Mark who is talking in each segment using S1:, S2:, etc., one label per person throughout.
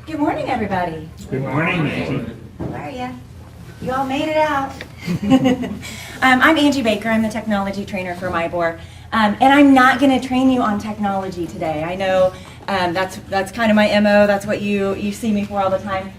S1: Good morning, everybody.
S2: Good morning, Angie.
S1: How are you? You all made it out. I'm Angie Baker. I'm the technology trainer for MyBor. And I'm not going to train you on technology today. I know that's kind of my MO. That's what you see me for all the time.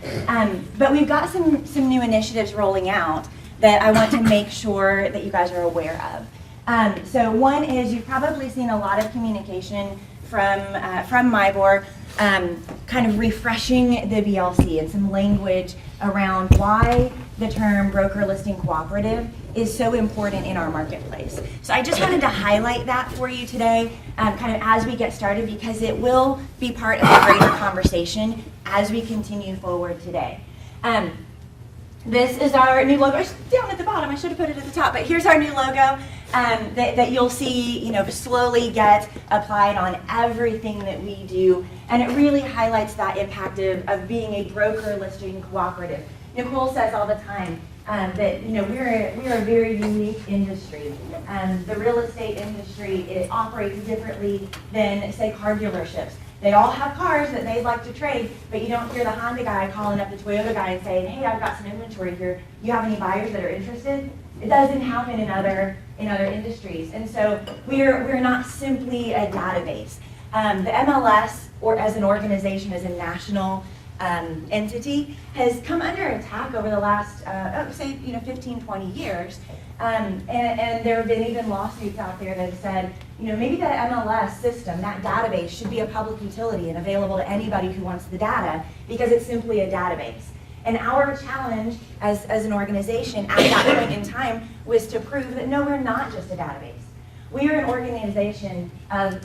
S1: But we've got some new initiatives rolling out that I want to make sure that you guys are aware of. So one is you've probably seen a lot of communication from MyBor, kind of refreshing the BLC and some language around why the term broker listing cooperative is so important in our marketplace. So I just wanted to highlight that for you today, kind of as we get started, because it will be part of a greater conversation as we continue forward today. This is our new logo. It's down at the bottom. I should have put it at the top, but here's our new logo that you'll see, slowly get applied on everything that we do, and it really highlights that impact of being a broker listing cooperative. Nicole says all the time that we're a very unique industry. The real estate industry, it operates differently than, say, car dealerships. They all have cars that they'd like to trade, but you don't hear the Honda guy calling up the Toyota guy and saying, hey, I've got some inventory here. You have any buyers that are interested? It doesn't happen in other industries. And so we're not simply a database. The MLS, or as an organization, as a national entity, has come under attack over the last, say, 15, 20 years. And there have been even lawsuits out there that have said, maybe that MLS system, that database, should be a public utility and available to anybody who wants the data, because it's simply a database. And our challenge as an organization at that point in time was to prove that no, we're not just a database. We are an organization of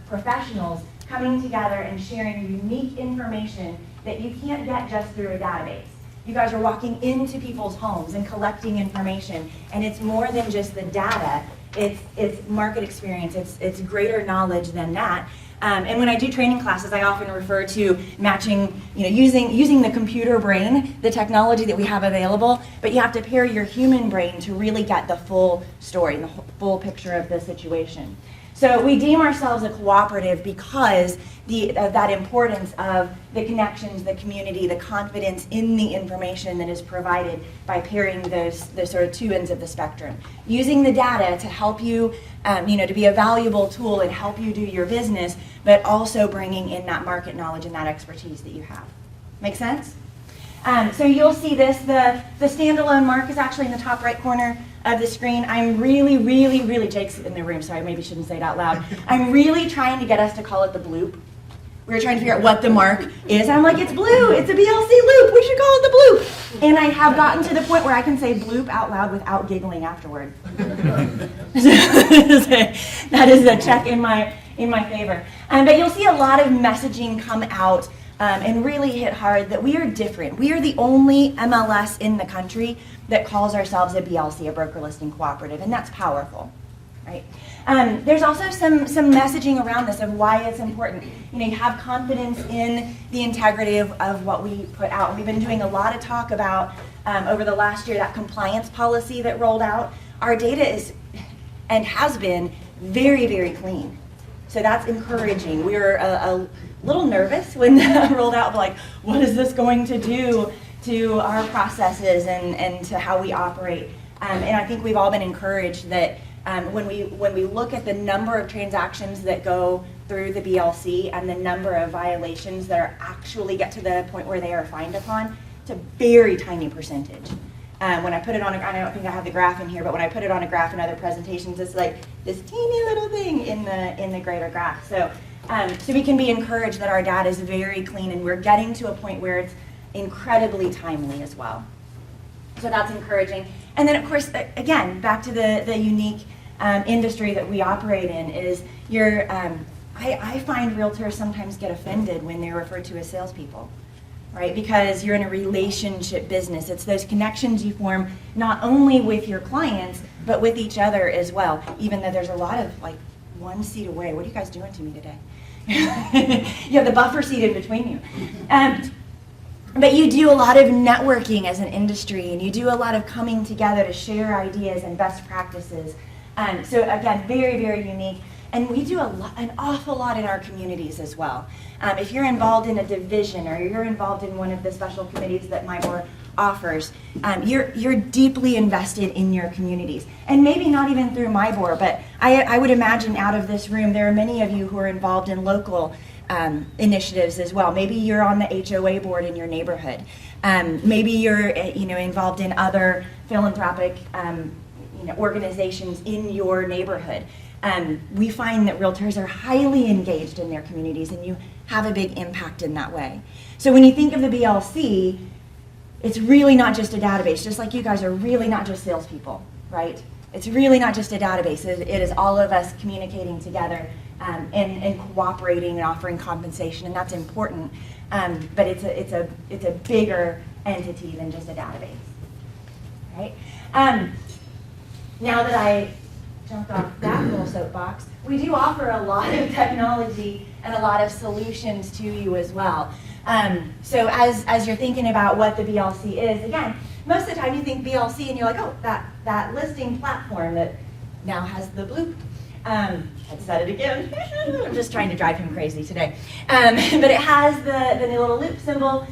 S1: professionals coming together and sharing unique information that you can't get just through a database. You guys are walking into people's homes and collecting information, and it's more than just the data. It's market experience. It's greater knowledge than that. And when I do training classes, I often refer to matching, using the computer brain, the technology that we have available, but you have to pair your human brain to really get the full story, the full picture of the situation. So we deem ourselves a cooperative because of that importance of the connections, the community, the confidence in the information that is provided by pairing those sort of two ends of the spectrum. Using the data to help you, to be a valuable tool and help you do your business, but also bringing in that market knowledge and that expertise that you have. Make sense? So you'll see this, the standalone mark is actually in the top right corner of the screen. I'm really, Jake's in the room, so I maybe shouldn't say it out loud. I'm really trying to get us to call it the bloop. We were trying to figure out what the mark is. And I'm like, it's blue, it's a BLC loop, we should call it the bloop. And I have gotten to the point where I can say bloop out loud without giggling afterward. That is a check in my favor. But you'll see a lot of messaging come out and really hit hard that we are different. We are the only MLS in the country that calls ourselves a BLC, a broker listing cooperative, and that's powerful, right? There's also some messaging around this of why it's important. You have confidence in the integrity of what we put out. We've been doing a lot of talk about, over the last year, that compliance policy that rolled out. Our data is, and has been, very clean. So that's encouraging. We were a little nervous when that rolled out, like, what is this going to do to our processes and to how we operate? And I think we've all been encouraged that when we look at the number of transactions that go through the BLC and the number of violations that are actually get to the point where they are fined upon, it's a very tiny percentage. When I put it on I don't think I have the graph in here, but when I put it on a graph in other presentations, it's like this teeny little thing in the greater graph. So we can be encouraged that our data is very clean, and we're getting to a point where it's incredibly timely as well. So that's encouraging. And then, of course, again, back to the unique industry that we operate in is I find realtors sometimes get offended when they're referred to as salespeople, right? Because you're in a relationship business. It's those connections you form not only with your clients, but with each other as well, even though there's a lot of, like, one seat away. What are you guys doing to me today? You have the buffer seat in between you. But you do a lot of networking as an industry, and you do a lot of coming together to share ideas and best practices. So again, very, very unique. And we do an awful lot in our communities as well. If you're involved in a division or you're involved in one of the special committees that my board offers, you're deeply invested in your communities. And maybe not even through my board, but I would imagine out of this room, there are many of you who are involved in local initiatives as well. Maybe you're on the HOA board in your neighborhood. Maybe you're involved in other philanthropic organizations in your neighborhood. We find that realtors are highly engaged in their communities, and you have a big impact in that way. So when you think of the BLC, it's really not just a database, just like you guys are really not just salespeople, right? It's really not just a database. It is all of us communicating together and cooperating and offering compensation, and that's important. But it's a bigger entity than just a database, right? Now that I jumped off that little soapbox, we do offer a lot of technology and a lot of solutions to you as well. So as you're thinking about what the BLC is, again, most of the time you think BLC and you're like, oh, that listing platform that now has the blue. I said it again. I'm just trying to drive him crazy today. But it has the little loop symbol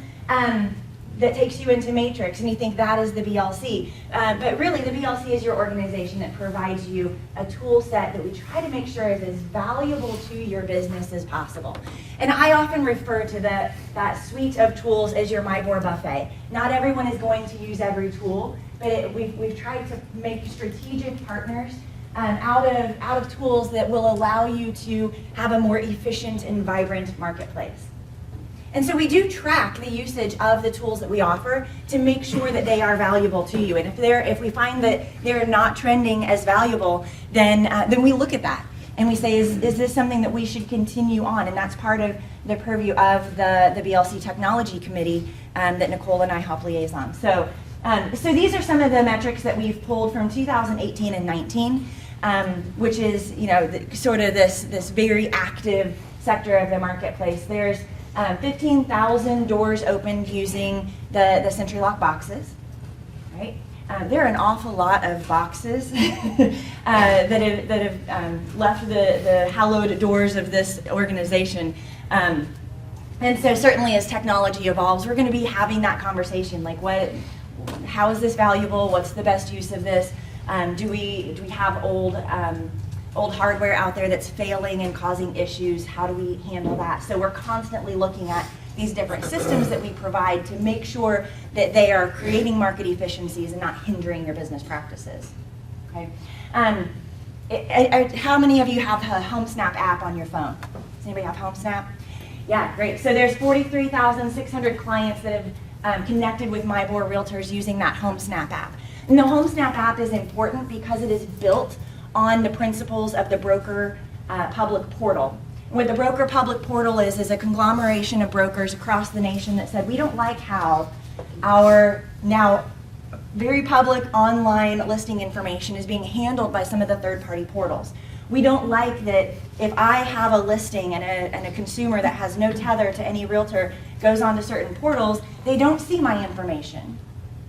S1: that takes you into Matrix, and you think that is the BLC. But really, the BLC is your organization that provides you a tool set that we try to make sure is as valuable to your business as possible. And I often refer to that suite of tools as your MyBoard buffet. Not everyone is going to use every tool, but we've tried to make strategic partners out of tools that will allow you to have a more efficient and vibrant marketplace. And so we do track the usage of the tools that we offer to make sure that they are valuable to you. And if we find that they're not trending as valuable, then we look at that and we say, is this something that we should continue on? And that's part of the purview of the BLC Technology Committee that Nicole and I help liaison. So these are some of the metrics that we've pulled from 2018 and 19, which is sort of this very active sector of the marketplace. There's 15,000 doors opened using the Century Lock boxes, right? There are an awful lot of boxes that have left the hallowed doors of this organization. And so certainly as technology evolves, we're going to be having that conversation, like how is this valuable? What's the best use of this? Do we have old hardware out there that's failing and causing issues? How do we handle that? So we're constantly looking at these different systems that we provide to make sure that they are creating market efficiencies and not hindering your business practices. Okay. How many of you have a HomeSnap app on your phone? Does anybody have HomeSnap? Yeah, great. So there's 43,600 clients that have connected with MyBoard Realtors using that HomeSnap app. And the HomeSnap app is important because it is built on the principles of the broker public portal. What the broker public portal is a conglomeration of brokers across the nation that said, we don't like how our now very public online listing information is being handled by some of the third-party portals. We don't like that if I have a listing and a consumer that has no tether to any realtor goes onto certain portals, they don't see my information.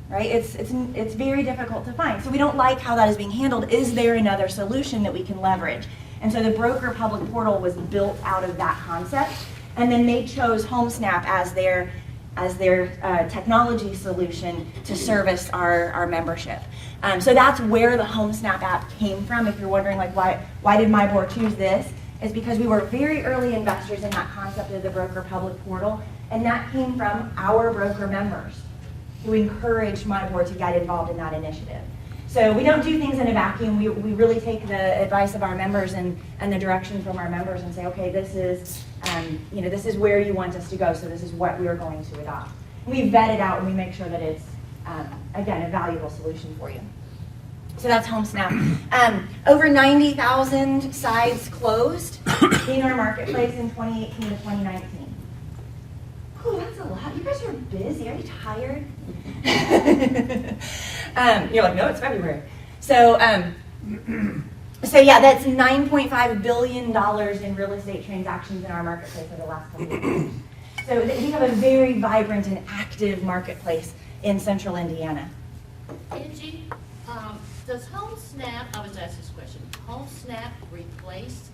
S1: Right? It's very difficult to find. So we don't like how that is being handled. Is there another solution that we can leverage? And so the broker public portal was built out of that concept, and then they chose HomeSnap as their technology solution to service our membership. So that's where the HomeSnap app came from. If you're wondering, like, why did MyBoard choose this? It's because we were very early investors in that concept of the broker public portal, and that came from our broker members who encouraged MyBoard to get involved in that initiative. So we don't do things in a vacuum. We really take the advice of our members and the direction from our members and say, okay, this is where you want us to go, so this is what we are going to adopt. We vet it out and we make sure that it's, again, a valuable solution for you. So that's HomeSnap. Over 90,000 sides closed in our marketplace in 2018 to 2019. Oh, that's a lot. You guys are busy. Are you tired? You're like, no, it's February. So yeah, that's $9.5 billion in real estate transactions in our marketplace over the last couple of years. So we have a very vibrant and active marketplace in central Indiana.
S2: Angie, does HomeSnap, I was asked this question, HomeSnap replace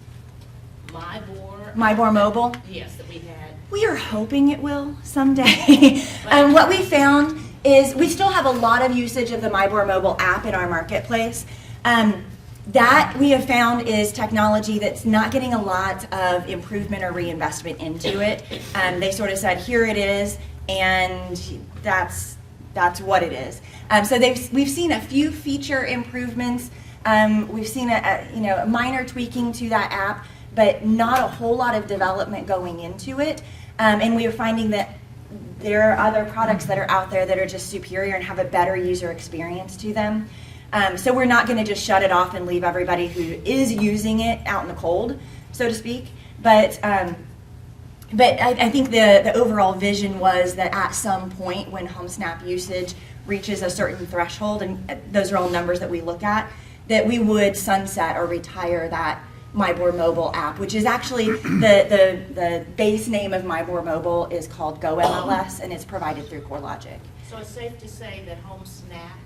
S1: MyBore Mobile?
S2: Yes, that we had.
S1: We are hoping it will someday. What we found is we still have a lot of usage of the MyBore Mobile app in our marketplace. That we have found is technology that's not getting a lot of improvement or reinvestment into it. They sort of said, here it is, and that's what it is. So we've seen a few feature improvements. We've seen a minor tweaking to that app, but not a whole lot of development going into it. And we are finding that there are other products that are out there that are just superior and have a better user experience to them. So we're not going to just shut it off and leave everybody who is using it out in the cold, so to speak. But I think the overall vision was that at some point when HomeSnap usage reaches a certain threshold, and those are all numbers that we look at, that we would sunset or retire that MyBore Mobile app, which is actually the base name of MyBore Mobile is called GoMLS, and it's provided through CoreLogic.
S2: So it's safe to say that HomeSnap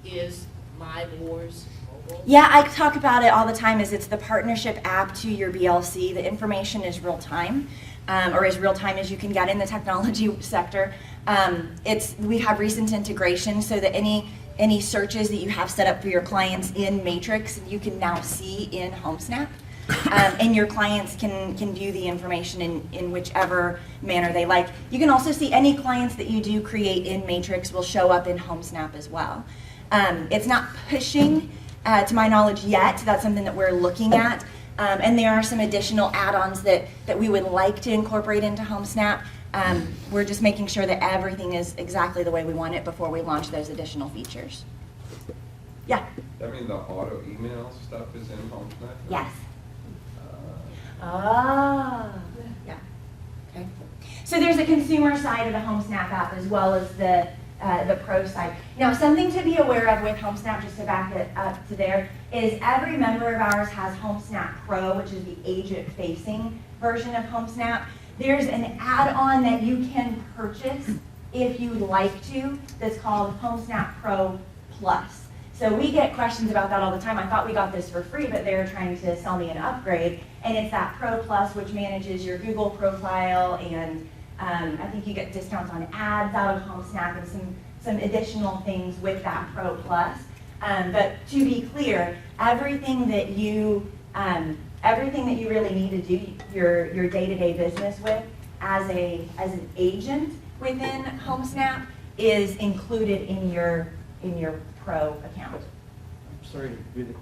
S2: is MyBore's mobile?
S1: Yeah, I talk about it all the time as it's the partnership app to your BLC. The information is real time, or as real time as you can get in the technology sector. We have recent integration so that any searches that you have set up for your clients in Matrix, you can now see in HomeSnap. And your clients can view the information in whichever manner they like. You can also see any clients that you do create in Matrix will show up in HomeSnap as well. It's not pushing, to my knowledge, yet. That's something that we're looking at. And there are some additional add-ons that we would like to incorporate into HomeSnap. We're just making sure that everything is exactly the way we want it before we launch those additional features. Yeah?
S3: I mean, the auto email stuff is in HomeSnap?
S1: Yes. Yeah. Okay. So there's a consumer side of the HomeSnap app as well as the pro side. Now, something to be aware of with HomeSnap, just to back it up to there, is every member of ours has HomeSnap Pro, which is the agent-facing version of HomeSnap. There's an add-on that you can purchase if you would like to that's called HomeSnap Pro Plus. So we get questions about that all the time. I thought we got this for free, but they're trying to sell me an upgrade. And it's that Pro Plus, which manages your Google profile, and I think you get discounts on ads out of HomeSnap and some additional things with that Pro Plus. But to be clear, everything that you really need to do your day-to-day business with as an agent within HomeSnap is included in your Pro account.
S4: I'm sorry to read it.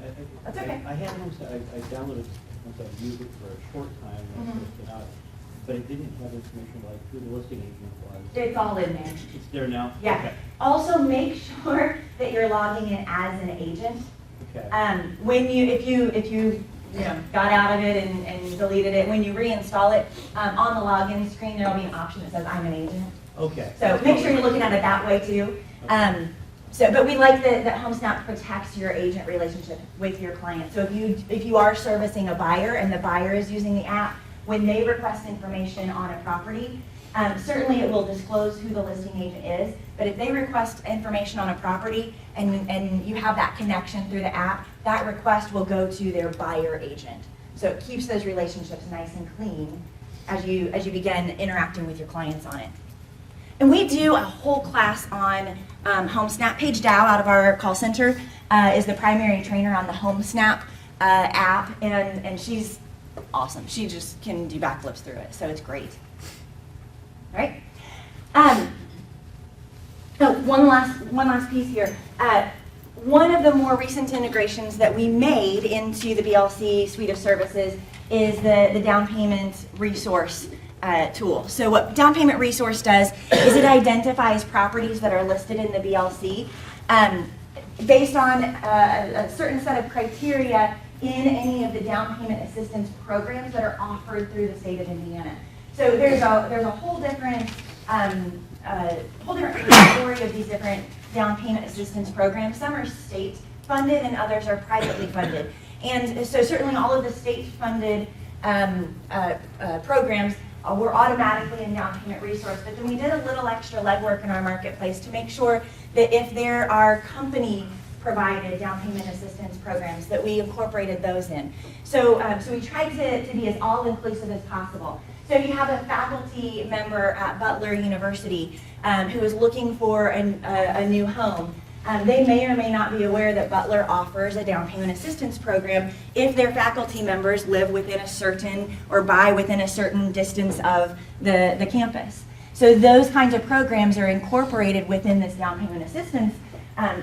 S1: That's okay.
S4: I had HomeSnap. I downloaded once I used it for a short time and I took it out, but it didn't have information like who the listing agent was.
S1: It's all in there.
S4: It's there now.
S1: Yeah.
S4: Okay.
S1: Also, make sure that you're logging in as an agent.
S4: Okay.
S1: If you got out of it and deleted it, when you reinstall it, on the login screen there will be an option that says I'm an agent.
S4: Okay.
S1: So make sure you're looking at it that way too. But we like that HomeSnap protects your agent relationship with your client. So if you are servicing a buyer and the buyer is using the app, when they request information on a property, certainly it will disclose who the listing agent is. But if they request information on a property and you have that connection through the app, that request will go to their buyer agent. So it keeps those relationships nice and clean as you begin interacting with your clients on it. And we do a whole class on HomeSnap. Paige Dow out of our call center is the primary trainer on the HomeSnap app, and she's awesome. She just can do backflips through it, so it's great. All right. One last piece here. One of the more recent integrations that we made into the BLC suite of services is the down payment resource tool. So what Down Payment Resource does is it identifies properties that are listed in the BLC based on a certain set of criteria in any of the down payment assistance programs that are offered through the state of Indiana. So there's a whole different category of these different down payment assistance programs. Some are state funded and others are privately funded. And so certainly all of the state funded programs were automatically in down payment resource, but then we did a little extra legwork in our marketplace to make sure that if there are company provided down payment assistance programs that we incorporated those in. So, so we tried to be as all-inclusive as possible. So if you have a faculty member at Butler University who is looking for a new home, they may or may not be aware that Butler offers a down payment assistance program if their faculty members live within a certain or buy within a certain distance of the campus. So those kinds of programs are incorporated within this down payment assistance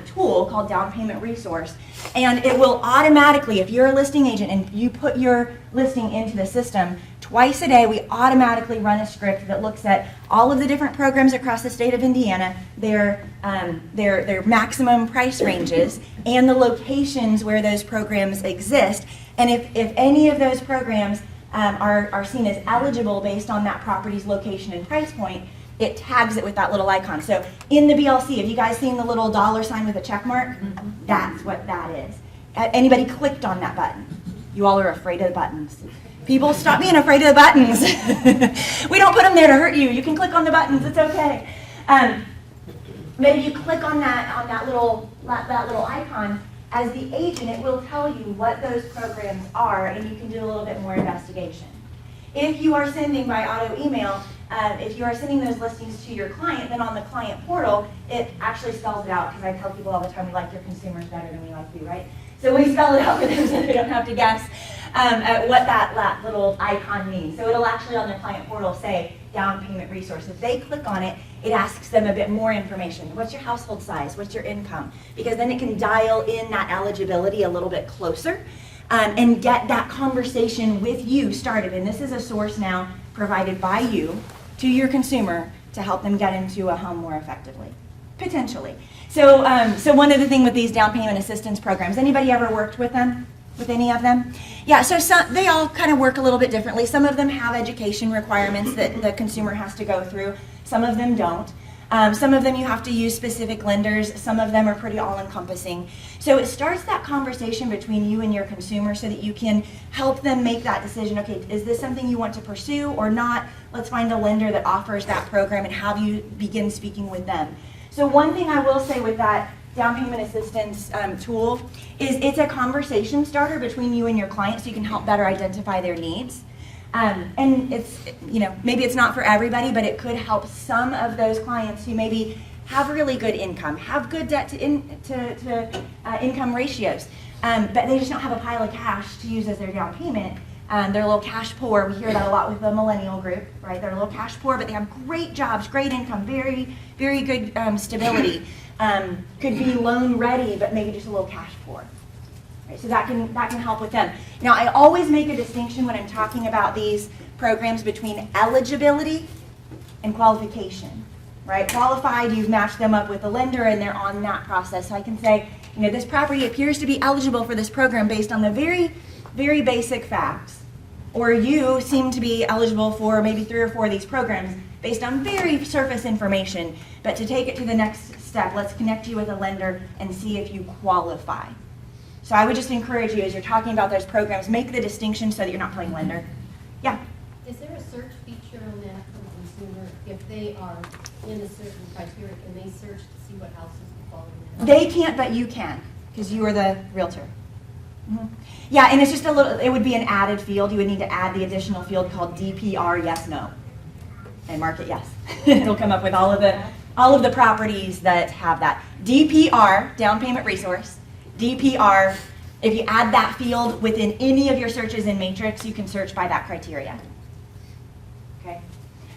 S1: tool called Down Payment Resource. And it will automatically, if you're a listing agent and you put your listing into the system, twice a day we automatically run a script that looks at all of the different programs across the state of Indiana, their maximum price ranges, and the locations where those programs exist. And if any of those programs are seen as eligible based on that property's location and price point, it tags it with that little icon. So in the BLC, have you guys seen the little dollar sign with a check mark? Mm-hmm. That's what that is. Anybody clicked on that button? You all are afraid of the buttons. People, stop being afraid of the buttons. We don't put them there to hurt you. You can click on the buttons, it's okay. But if you click on that little icon, as the agent, it will tell you what those programs are, and you can do a little bit more investigation. If you are sending by auto email, if you are sending those listings to your client, then on the client portal, it actually spells it out, because I tell people all the time, we like your consumers better than we like you, right? So we spell it out for them so they don't have to guess at what that little icon means. So it'll actually on the client portal say down payment resource. If they click on it, it asks them a bit more information. What's your household size? What's your income? Because then it can dial in that eligibility a little bit closer and get that conversation with you started. And this is a source now provided by you to your consumer to help them get into a home more effectively, potentially. So, so one other thing with these down payment assistance programs, anybody ever worked with them? With any of them? Yeah, so they all kind of work a little bit differently. Some of them have education requirements that the consumer has to go through. Some of them don't. Some of them you have to use specific lenders. Some of them are pretty all-encompassing. So it starts that conversation between you and your consumer so that you can help them make that decision. Okay, is this something you want to pursue or not? Let's find a lender that offers that program and have you begin speaking with them. So one thing I will say with that down payment assistance tool is it's a conversation starter between you and your client so you can help better identify their needs. And it's, you know, maybe it's not for everybody, but it could help some of those clients who maybe have really good income, have good debt to income ratios, but they just don't have a pile of cash to use as their down payment. They're a little cash poor. We hear that a lot with the millennial group, right? They're a little cash poor, but they have great jobs, great income, very, very good stability. Could be loan ready, but maybe just a little cash poor. Right, so that can help with them. Now, I always make a distinction when I'm talking about these programs between eligibility and qualification. Right? Qualified, you've matched them up with a lender and they're on that process. So I can say, you know, this property appears to be eligible for this program based on the very, very basic facts. Or you seem to be eligible for maybe 3 or 4 of these programs based on very surface information. But to take it to the next step, let's connect you with a lender and see if you qualify. So I would just encourage you, as you're talking about those programs, make the distinction so that you're not playing lender. Yeah?
S5: Is there a search feature on that for the consumer? If they are in a certain criteria, can they search to see what houses fall in?
S1: They can't, but you can, because you are the realtor. Mm-hmm. Yeah, and it's just a little, it would be an added field. You would need to add the additional field called DPR, yes, no. And mark it yes. It'll come up with all of the properties that have that. DPR, down payment resource. DPR, if you add that field within any of your searches in Matrix, you can search by that criteria. Okay.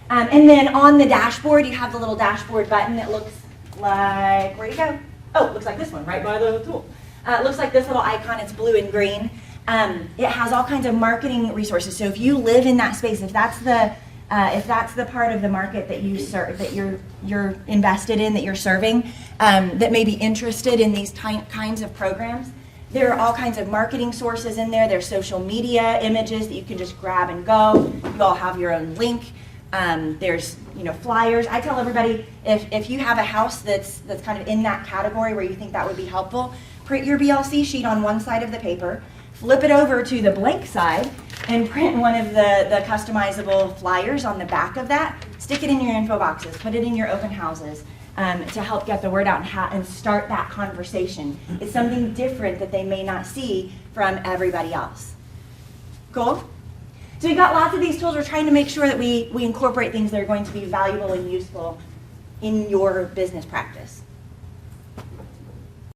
S1: And then on the dashboard, you have the little dashboard button that looks like, where'd you go? Oh, it looks like this one, right by the tool. It looks like this little icon, it's blue and green. It has all kinds of marketing resources. So if you live in that space, if that's the part of the market that you serve, that you're invested in, that you're serving, that may be interested in these kinds of programs, there are all kinds of marketing sources in there. There's social media images that you can just grab and go. You all have your own link. There's flyers. I tell everybody if you have a house that's kind of in that category where you think that would be helpful, print your BLC sheet on one side of the paper, flip it over to the blank side, and print one of the customizable flyers on the back of that. Stick it in your info boxes. Put it in your open houses. to help get the word out and start that conversation. It's something different that they may not see from everybody else. Cool? So we got lots of these tools. We're trying to make sure that we incorporate things that are going to be valuable and useful in your business practice.